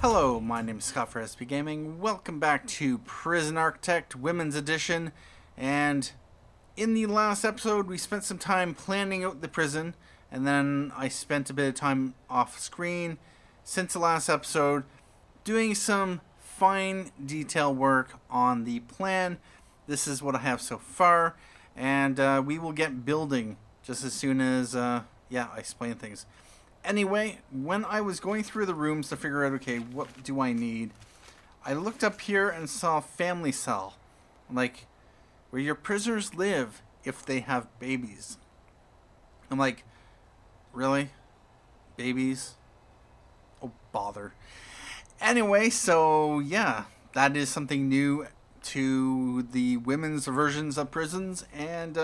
Hello, my name is Scott for SP Gaming. Welcome back to Prison Architect Women's Edition. And in the last episode, we spent some time planning out the prison, and then I spent a bit of time off screen since the last episode doing some fine detail work on the plan. This is what I have so far, and we will get building just as soon as I explain things. Anyway, when I was going through the rooms to figure out, okay, what do I need, I looked up here and saw family cell, like where your prisoners live if they have babies. I'm like, really? Babies? Oh, bother. Anyway, so yeah, that is something new to the women's versions of prisons, and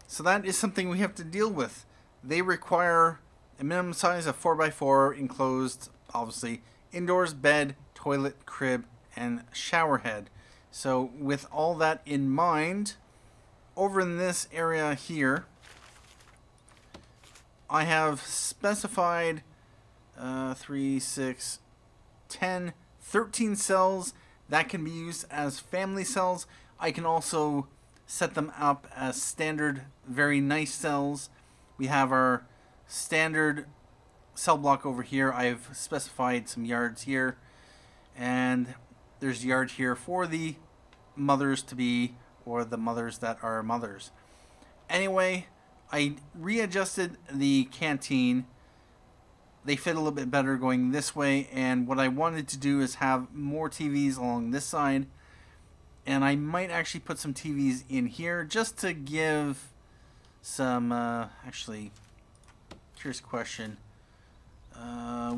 so that is something we have to deal with. They require a minimum size of 4x4 enclosed, obviously, indoors, bed, toilet, crib, and shower head. So with all that in mind, over in this area here, I have specified 3, 6, 10, 13 cells that can be used as family cells. I can also set them up as standard, very nice cells. We have our standard cell block over here. I've specified some yards here, and there's a yard here for the mothers to be, or the mothers that are mothers. Anyway, I readjusted the canteen. They fit a little bit better going this way, and what I wanted to do is have more TVs along this side, and I might actually put some TVs in here just to give some actually, here's a question.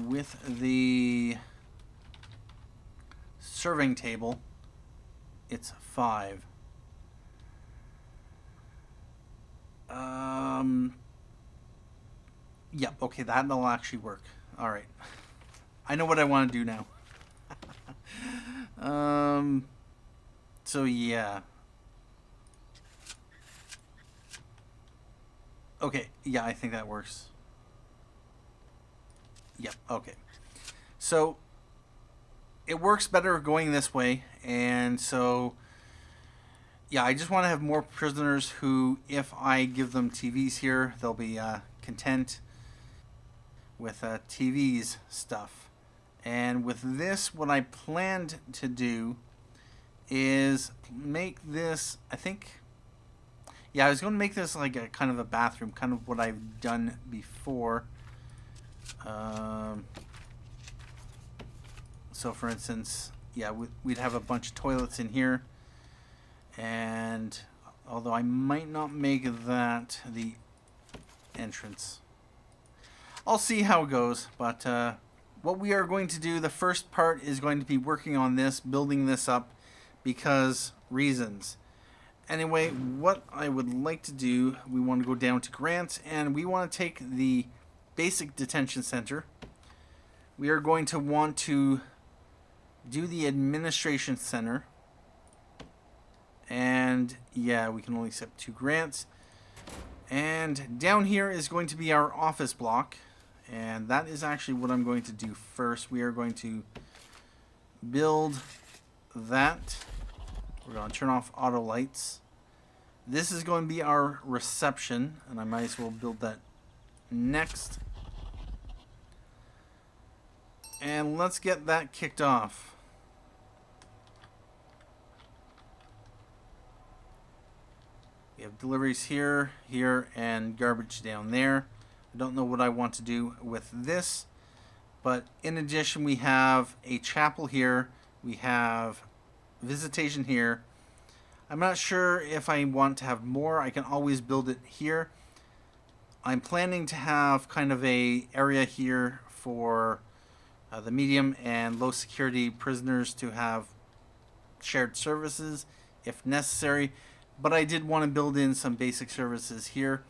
With the serving table, it's 5. Yep, okay, that'll actually work. Alright. I know what I want to do now. So yeah. Okay, yeah, I think that works. Yep, okay. So it works better going this way, and so yeah, I just want to have more prisoners who, if I give them TVs here, they'll be content with TVs stuff. And with this, what I planned to do is make this, I think, yeah, I was going to make this like a kind of a bathroom, kind of what I've done before. So for instance, yeah, we'd have a bunch of toilets in here, and although I might not make that the entrance, I'll see how it goes. But what we are going to do, the first part is going to be working on this, building this up, because reasons. Anyway, what I would like to do, we want to go down to grants, and we want to take the basic detention center. We are going to want to do the administration center, and yeah, we can only accept 2 grants. And down here is going to be our office block, and that is actually what I'm going to do first. We are going to build that. We're going to turn off auto lights. This is going to be our reception, and I might as well build that next. And let's get that kicked off. We have deliveries here, here, and garbage down there. I don't know what I want to do with this, but in addition, we have a chapel here. We have visitation here. I'm not sure if I want to have more. I can always build it here. I'm planning to have kind of a area here for the medium and low security prisoners to have shared services if necessary, but I did want to build in some basic services here.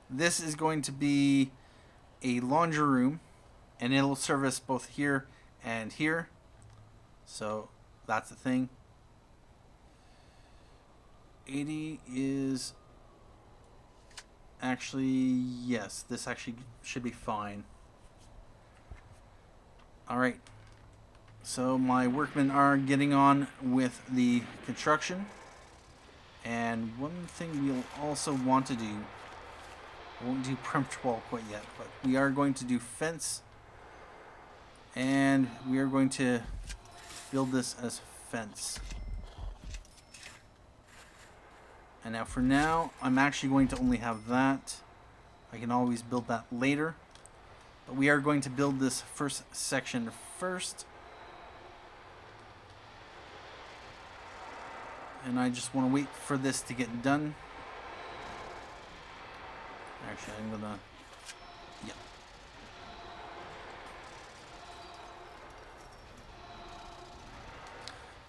This is going to be a laundry room, and it'll service both here and here, so that's the thing. 80 is actually, yes, this actually should be fine. Alright, So my workmen are getting on with the construction. And one thing we'll also want to do, I won't do perimeter wall quite yet, but we are going to do fence. And we are going to build this as fence. And now for now, I'm actually going to only have that. I can always build that later. But we are going to build this first section first. And I just want to wait for this to get done. Actually, I'm gonna... Yep.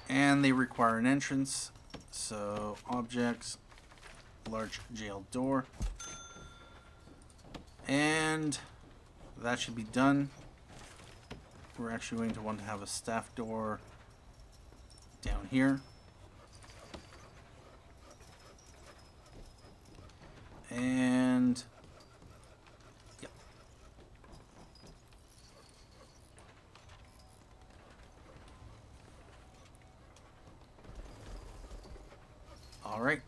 And they require an entrance. So, objects, large jail door. And that should be done. We're actually going to want to have a staff door down here. And yep. All right.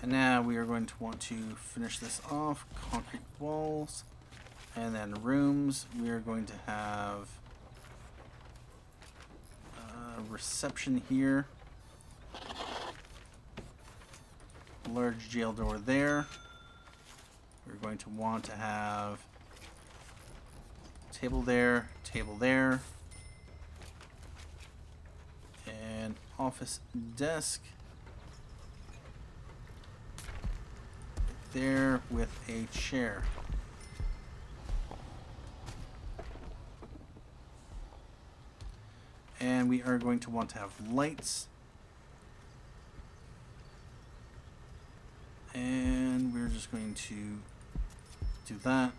And now we are going to want to finish this off. Concrete walls. And then rooms. We are going to have a reception here. Large jail door there. We're going to want to have table there, and office desk there with a chair. And we are going to want to have lights. And we're just going to do that.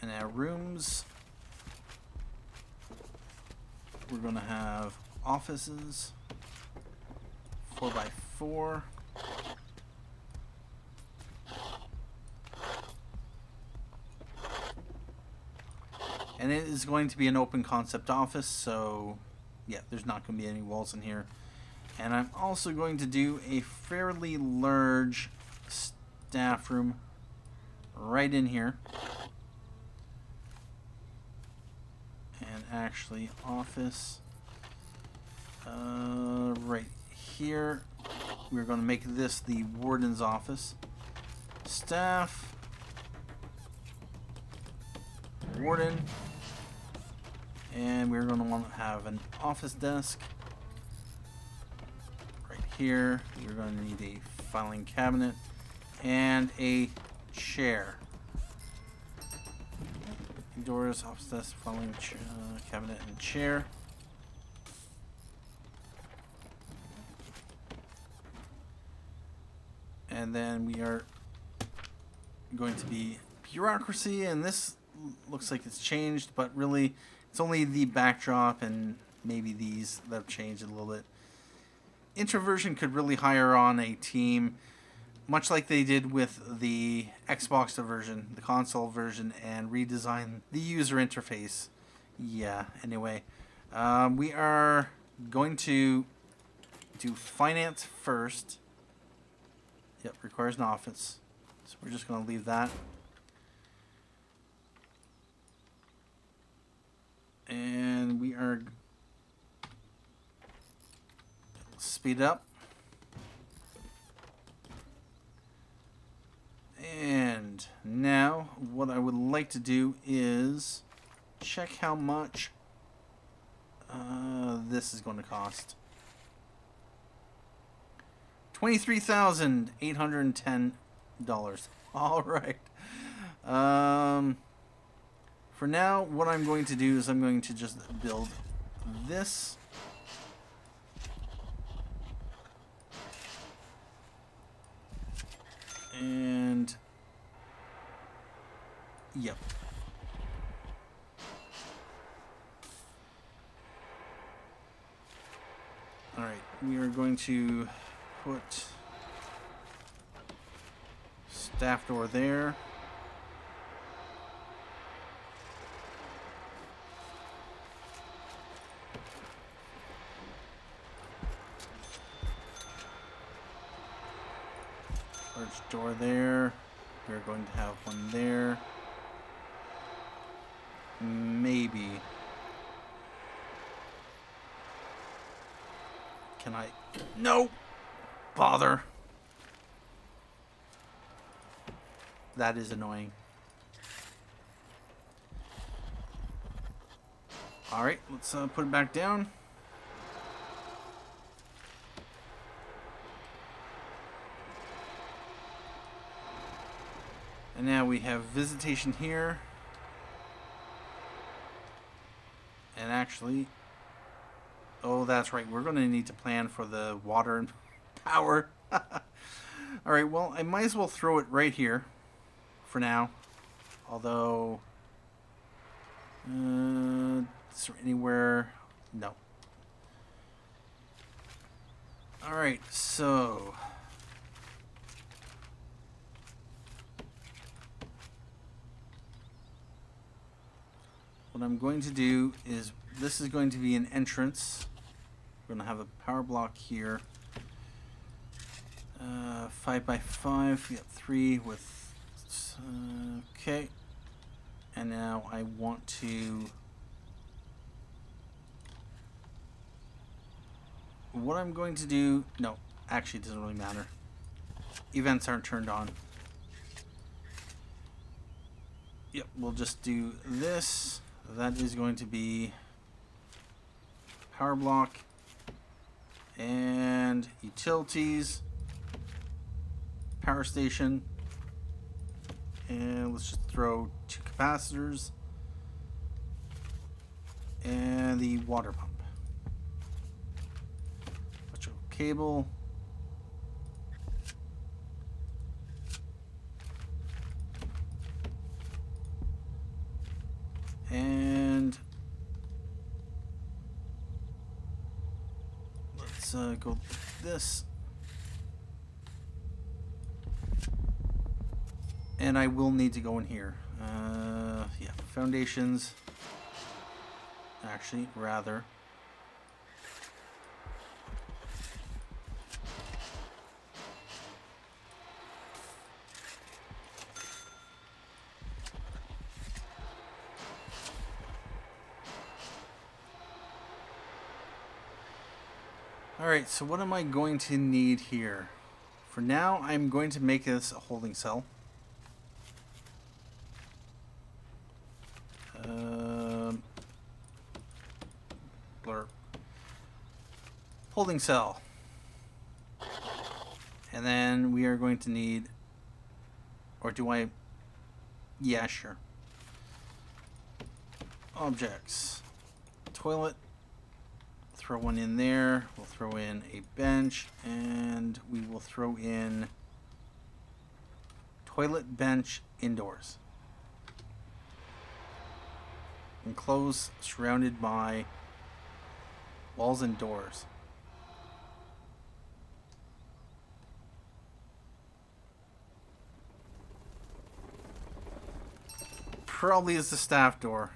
And our rooms, we're going to have offices, 4x4. And it is going to be an open concept office, so yeah, there's not going to be any walls in here. And I'm also going to do a fairly large staff room right in here. And actually office right here. We're going to make this the warden's office. Staff. Warden. And we're going to want to have an office desk. Here, you're going to need a filing cabinet and a chair. Doors, office desk, filing cabinet, and chair. And then we are going to be bureaucracy, and this looks like it's changed, but really it's only the backdrop and maybe these that have changed a little bit. Introversion could really hire on a team, much like they did with the Xbox version, the console version, and redesign the user interface. Yeah, anyway. We are going to do finance first. Yep, requires an office. So we're just going to leave that. And we are... speed up. And now what I would like to do is check how much this is going to cost. $23,810. All right. For now, what I'm going to do is I'm going to just build this. And yep. All right, we are going to put staff door there. Large door there. We're going to have one there. Maybe. Can I? No! Bother. That is annoying. Alright, let's put it back down. And now we have visitation here. And actually, oh, that's right. We're going to need to plan for the water and power. Alright, well, I might as well throw it right here for now. Although, is there anywhere? No. Alright, so what I'm going to do is, this is going to be an entrance. We're going to have a power block here. 5x5. We got 3 with. Okay. And now I want to. What I'm going to do. No, actually, it doesn't really matter. Events aren't turned on. Yep, we'll just do this. That is going to be power block and utilities, power station, and let's just throw 2 capacitors and the water pump. Electrical cable. And let's go with this. And I will need to go in here. Yeah, foundations. Actually, rather. Alright, so what am I going to need here? For now, I'm going to make this a holding cell. Blur. Holding cell. And then we are going to need... Or do I... Yeah, sure. Objects. Toilet. Throw one in there. We'll throw in a bench, and we will throw in toilet bench indoors. Enclosed, surrounded by walls and doors. Probably is the staff door.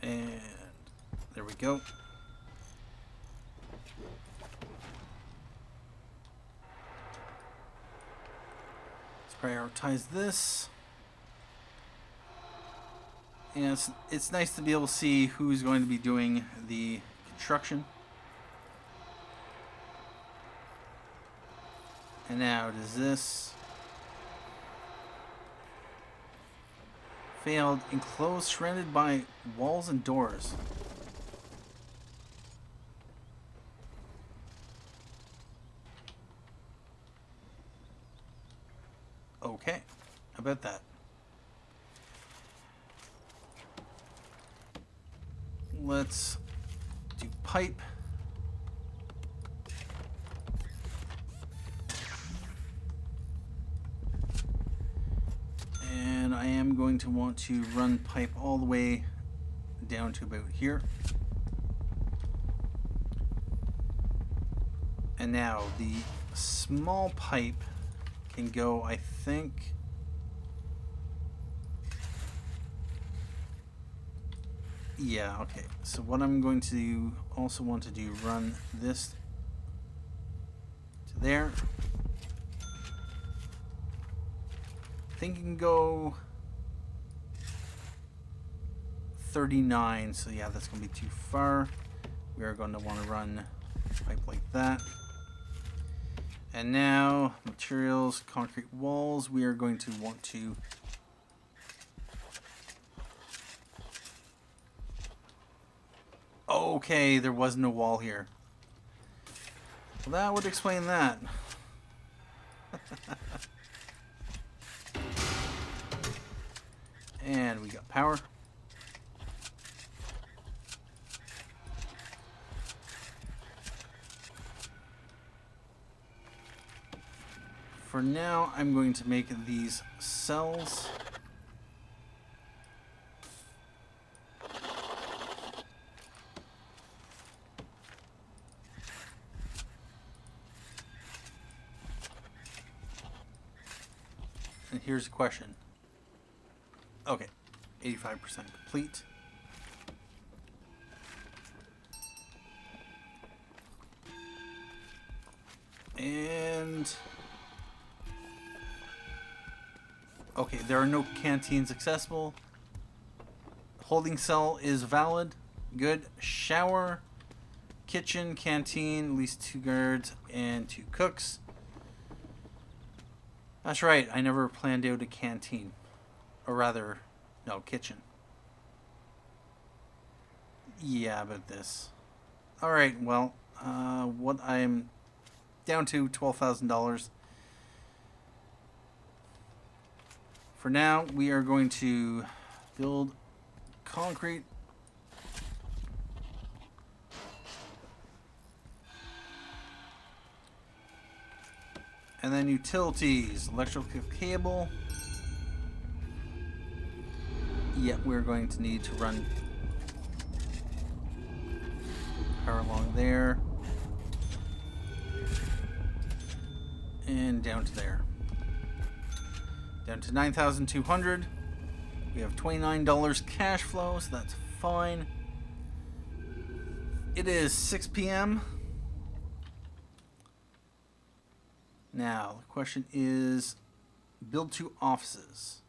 And there we go. Let's prioritize this. And it's nice to be able to see who's going to be doing the construction. And now, does this... Failed. Enclosed, surrounded by walls and doors. Okay. How about that? Let's do pipe. And I am going to want to run pipe all the way down to about here. And now the small pipe can go, I think. Yeah, okay. So what I'm going to also want to do, run this to there. I think you can go 39, so yeah, that's going to be too far. We are going to want to run pipe like that. And now, materials, concrete walls, we are going to want to okay, there was no wall here. Well, that would explain that. And we got power. For now, I'm going to make these cells. And here's a question. Okay, 85% complete. And okay, there are no canteens accessible. Holding cell is valid. Good. Shower, kitchen, canteen, at least 2 guards and 2 cooks. That's right, I never planned out a canteen. Or rather, no, kitchen. Yeah, about this. Alright, well, what I'm down to $12,000. For now, we are going to build concrete. And then utilities, electrical cable. Yeah, we're going to need to run power along there. And down to there. Down to 9,200. We have $29 cash flow, so that's fine. It is 6 p.m. Now, the question is, build 2 offices.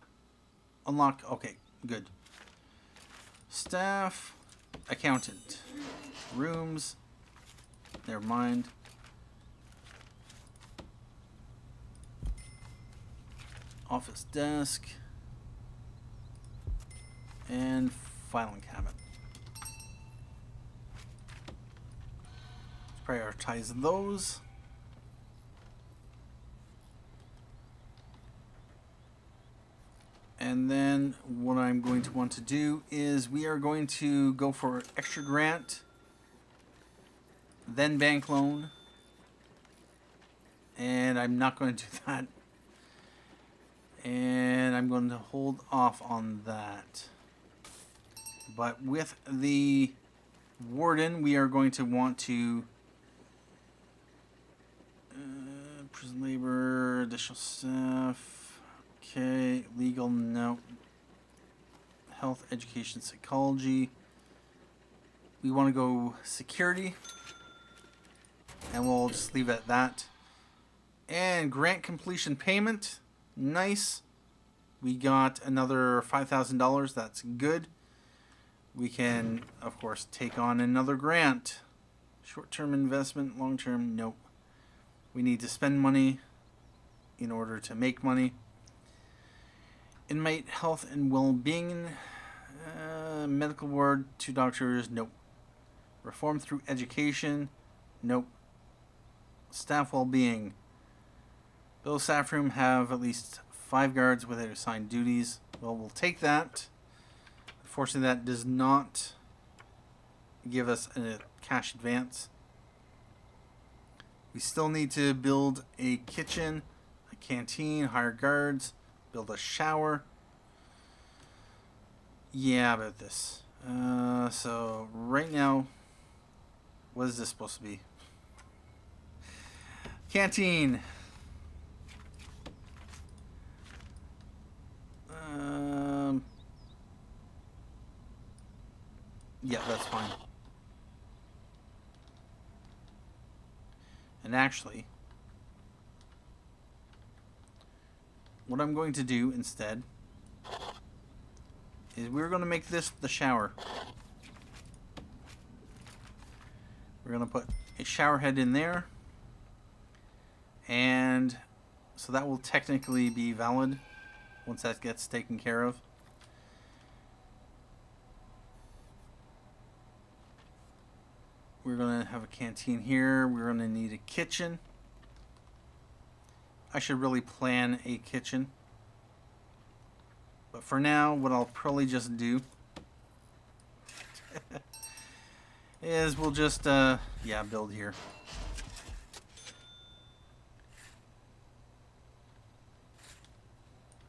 Unlock, okay, good. Staff, accountant, rooms, never mind. Office desk, and filing cabinet. Let's prioritize those. And then what I'm going to want to do is we are going to go for extra grant, then bank loan, and I'm not going to do that. And I'm going to hold off on that. But with the warden, we are going to want to prison labor, additional staff. Okay, legal, no. Health, education, psychology. We want to go security. And we'll just leave it at that. And grant completion payment. Nice. We got another $5,000. That's good. We can, of course, take on another grant. Short-term investment, long-term, nope. We need to spend money in order to make money. Inmate health and well-being, medical ward, 2 doctors, nope. Reform through education, nope. Staff well-being. Build a staff room, have at least 5 guards without assigned duties. Well, we'll take that. Unfortunately, that does not give us a cash advance. We still need to build a kitchen, a canteen, hire guards, build a shower. Yeah, about this. So right now, what is this supposed to be? Canteen. Actually, what I'm going to do instead is we're going to make this the shower. We're going to put a shower head in there. And so that will technically be valid once that gets taken care of. We're going to have a canteen here. We're going to need a kitchen. I should really plan a kitchen. But for now, what I'll probably just do is we'll just, build here.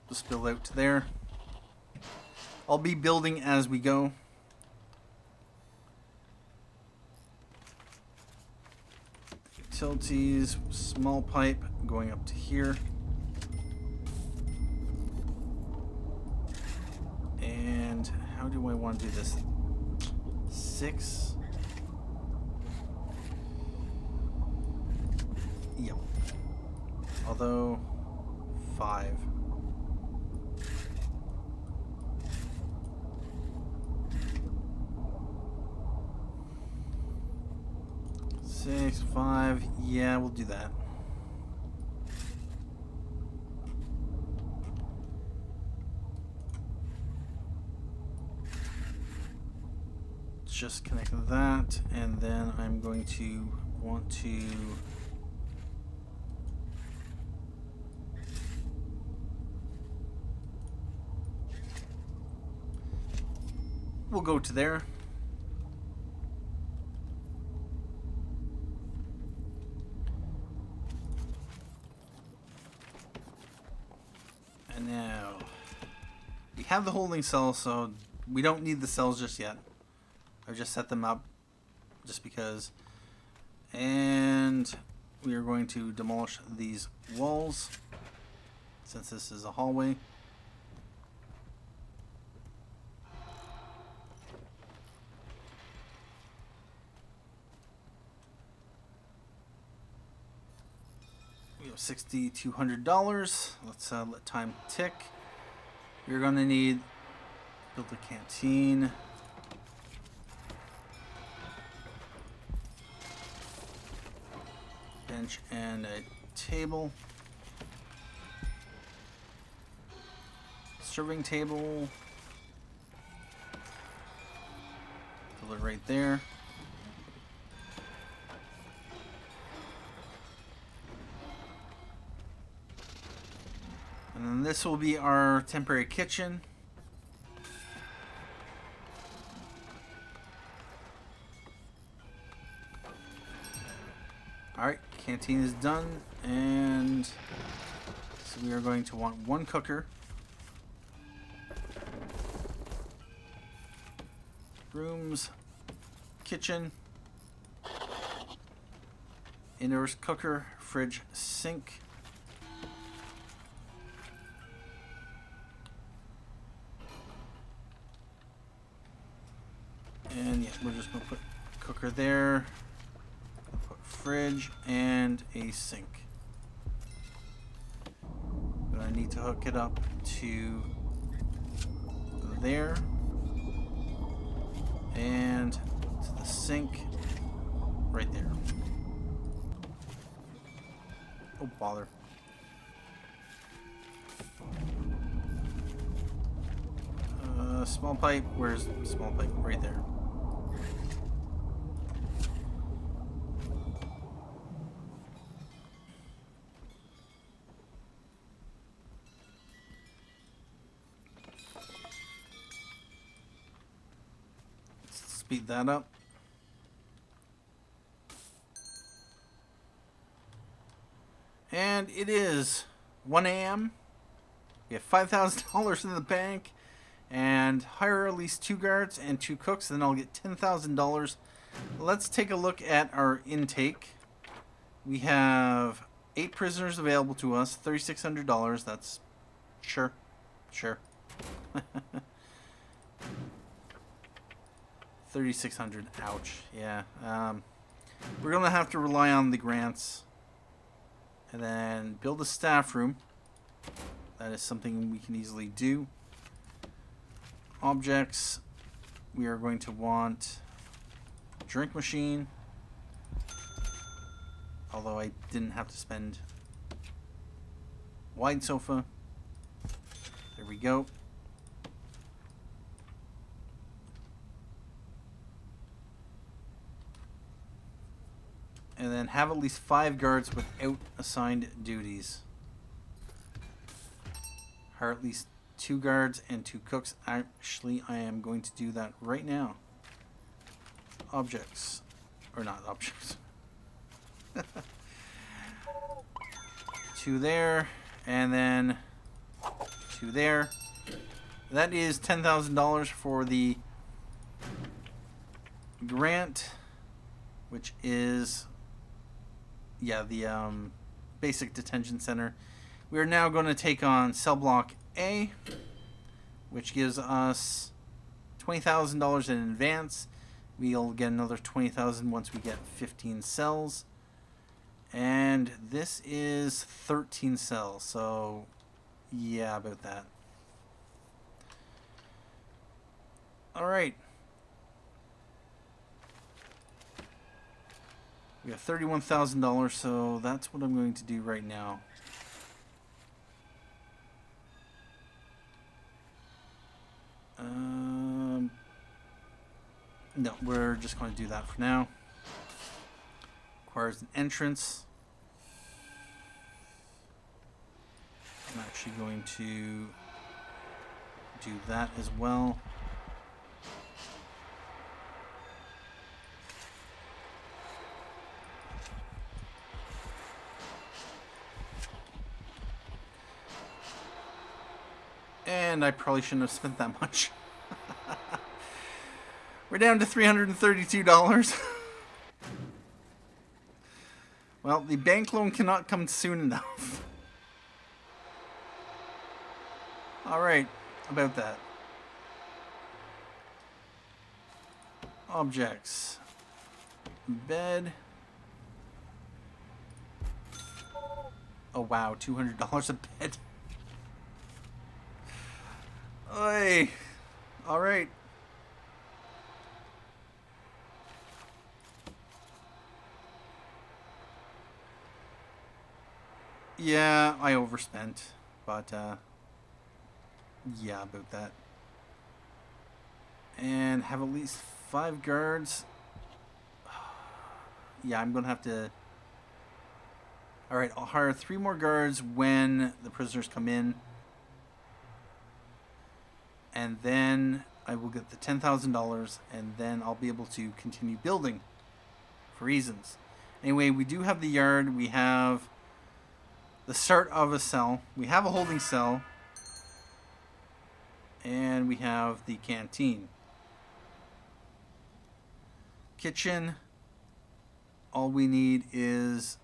Just build out to there. I'll be building as we go. Utilities, small pipe going up to here. And how do I want to do this? 6. Yep. Although 5. 6, 5. Yeah, we'll do that. Just connect that, and then I'm going to want to we'll go to there. And now we have the holding cell, so we don't need the cells just yet. I've just set them up just because. And we are going to demolish these walls since this is a hallway. We have $6,200. Let's let time tick. We're going to need build a canteen. Bench and a table. Serving table. Build it right there. And then this will be our temporary kitchen. Alright, canteen is done, and so we are going to want one cooker. Rooms, kitchen, indoors cooker, fridge, sink. And yeah, we're just going to put cooker there. Fridge and a sink. But I need to hook it up to there and to the sink right there. Oh bother. Small pipe, where's the small pipe? Right there. Speed that up. And it is 1 a.m. We have $5,000 in the bank, and hire at least 2 guards and 2 cooks, then I'll get $10,000. Let's take a look at our intake. We have 8 prisoners available to us, $3,600. That's sure. 3,600. Ouch. Yeah. We're gonna have to rely on the grants And then build a staff room. That is something we can easily do. Objects. We are going to want a drink machine. Although I didn't have to spend wide sofa. There we go. And then have at least 5 guards without assigned duties. Hire at least 2 guards and 2 cooks. Actually, I am going to do that right now. Objects. Or not objects. 2 there. And then 2 there. That is $10,000 for the grant, which is... yeah, the basic detention center. We are now going to take on cell block A, which gives us $20,000 in advance. We'll get another $20,000 once we get 15 cells. And this is 13 cells, so yeah, about that. All right. We have $31,000, so that's what I'm going to do right now. No, we're just going to do that for now. Requires an entrance. I'm actually going to do that as well. And I probably shouldn't have spent that much. We're down to $332. Well, the bank loan cannot come soon enough. Alright, about that. Objects. Bed. Oh wow, $200 a bed. Oy. Alright. Yeah, I overspent. But, yeah, about that. And have at least 5 guards. Yeah, I'm going to have to... Alright, I'll hire 3 more guards when the prisoners come in. And then I will get the $10,000, and then I'll be able to continue building for reasons. Anyway, we do have the yard. We have the start of a cell. We have a holding cell. And we have the canteen. Kitchen. All we need is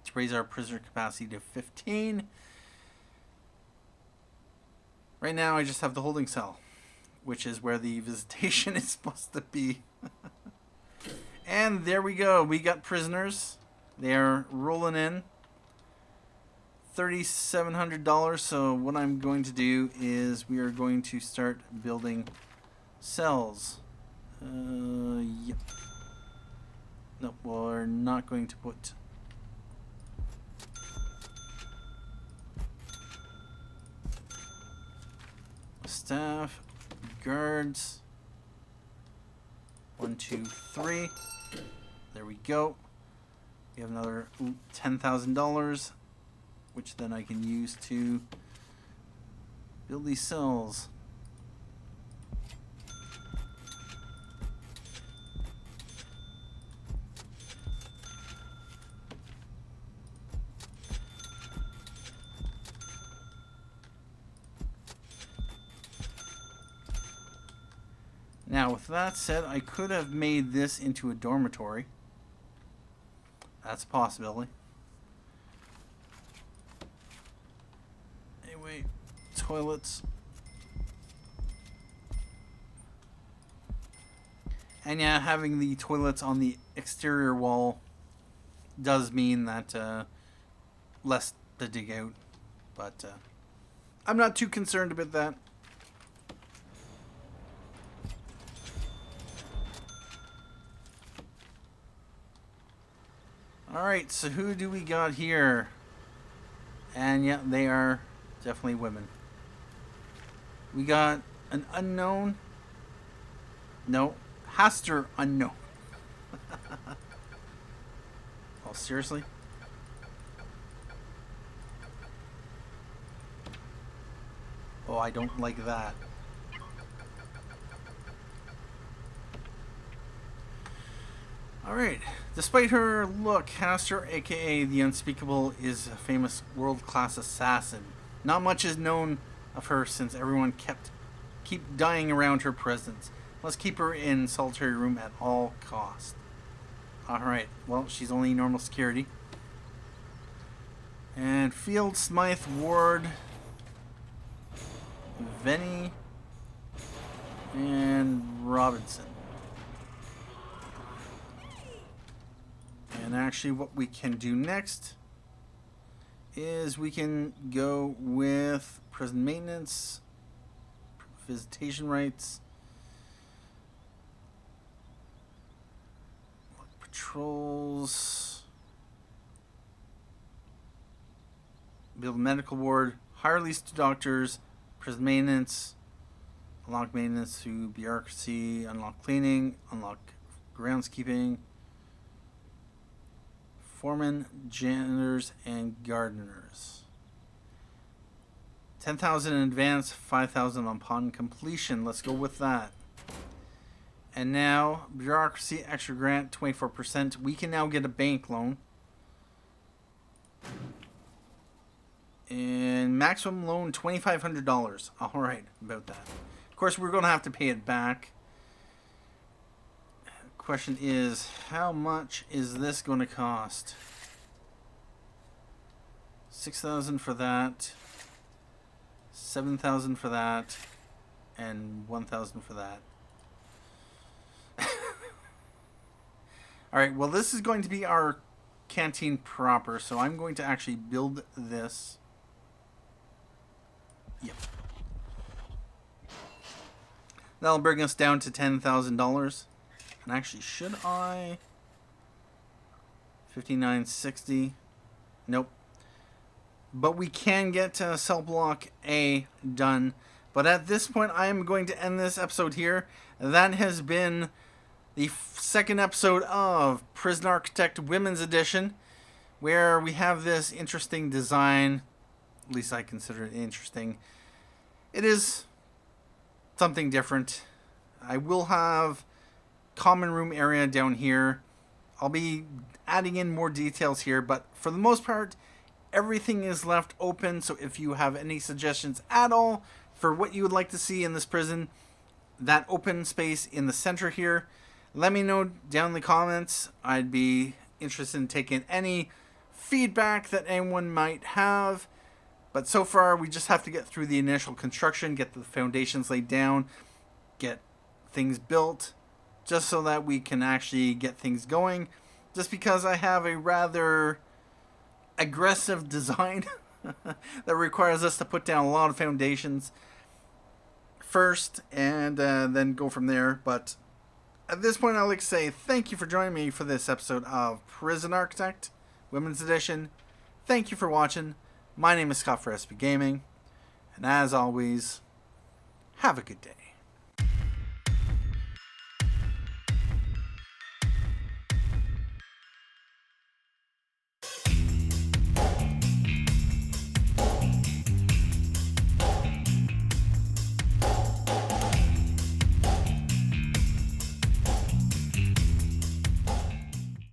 to raise our prisoner capacity to 15. Right now I just have the holding cell, which is where the visitation is supposed to be. And there we go. We got prisoners. They're rolling in. $3,700. So what I'm going to do is we are going to start building cells. Yep. Nope, we're not going to put... staff, guards. 1, 2, 3. There we go. We have another $10,000, which then I can use to build these cells. Now, with that said, I could have made this into a dormitory. That's a possibility. Anyway, toilets. And yeah, having the toilets on the exterior wall does mean that less to dig out. But I'm not too concerned about that. Alright, so who do we got here? And yeah, they are definitely women. We got an unknown. No, Haster unknown. Oh, seriously? Oh, I don't like that. Alright. Despite her look, Haster, aka the Unspeakable, is a famous world-class assassin. Not much is known of her since everyone keep dying around her presence. Let's keep her in solitary room at all cost. Alright, well, she's only normal security. And Field, Smythe, Ward, Venny, and Robinson. And actually what we can do next is we can go with prison maintenance, visitation rights, patrols, build a medical ward, hire lease to doctors, prison maintenance, unlock maintenance through bureaucracy, unlock cleaning, unlock groundskeeping, foremen, janitors, and gardeners. 10,000 in advance, 5,000 upon completion. Let's go with that. And now, bureaucracy, extra grant, 24%. We can now get a bank loan. And maximum loan, $2,500. Alright, about that. Of course, we're going to have to pay it back. Question is, how much is this going to cost? 6,000 for that, 7,000 for that, and 1,000 for that. Alright, well this is going to be our canteen proper, so I'm going to actually build this. Yep. That'll bring us down to $10,000. And actually, should I? 5960. Nope. But we can get cell block A done. But at this point, I am going to end this episode here. That has been the second episode of Prison Architect Women's Edition, where we have this interesting design. At least I consider it interesting. It is something different. I will have common room area down here. I'll be adding in more details here, but for the most part, everything is left open. So if you have any suggestions at all for what you would like to see in this prison, that open space in the center here, let me know down in the comments. I'd be interested in taking any feedback that anyone might have. But so far, we just have to get through the initial construction, get the foundations laid down, get things built, just so that we can actually get things going. Just because I have a rather aggressive design that requires us to put down a lot of foundations first and then go from there. But at this point, I'd like to say thank you for joining me for this episode of Prison Architect Women's Edition. Thank you for watching. My name is Scott for SB Gaming. And as always, have a good day.